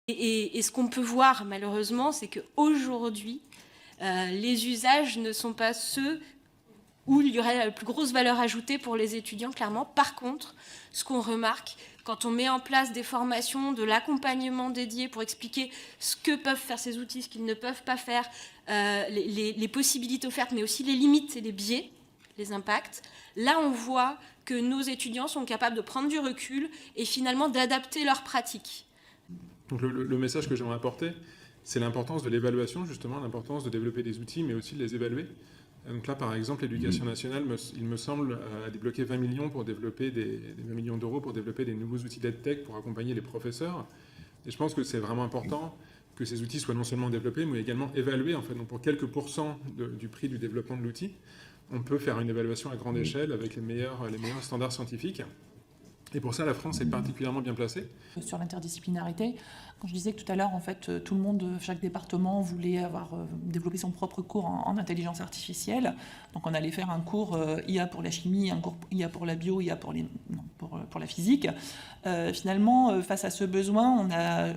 Et ce qu'on peut voir malheureusement, c'est qu'aujourd'hui, les usages ne sont pas ceux où il y aurait la plus grosse valeur ajoutée pour les étudiants, clairement. Par contre, ce qu'on remarque, quand on met en place des formations, de l'accompagnement dédié pour expliquer ce que peuvent faire ces outils, ce qu'ils ne peuvent pas faire, les possibilités offertes, mais aussi les limites et les biais, les impacts, là on voit que nos étudiants sont capables de prendre du recul et finalement d'adapter leurs pratiques. Donc le message que j'aimerais apporter, c'est l'importance de l'évaluation, justement, l'importance de développer des outils, mais aussi de les évaluer. Donc là, par exemple, l'éducation nationale, il me semble, a débloqué 20 millions pour développer 20 millions d'euros pour développer des nouveaux outils d'EdTech pour accompagner les professeurs. Et je pense que c'est vraiment important que ces outils soient non seulement développés, mais également évalués. En fait, donc pour quelques pourcents du prix du développement de l'outil, on peut faire une évaluation à grande échelle avec les meilleurs standards scientifiques. Et pour ça, la France est particulièrement bien placée. Sur l'interdisciplinarité, quand je disais que tout à l'heure, en fait, tout le monde, chaque département voulait développer son propre cours en intelligence artificielle. Donc on allait faire un cours IA pour la chimie, un cours IA pour la bio, IA pour la physique. Finalement, face à ce besoin,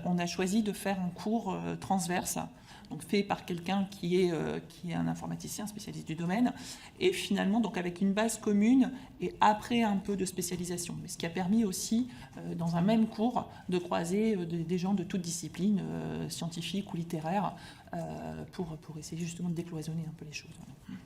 on a choisi de faire un cours transverse, donc fait par quelqu'un qui est un informaticien spécialiste du domaine, et finalement donc avec une base commune et après un peu de spécialisation. Mais ce qui a permis aussi, dans un même cours, de croiser des gens de toutes disciplines, scientifiques ou littéraires, pour essayer justement de décloisonner un peu les choses. Voilà.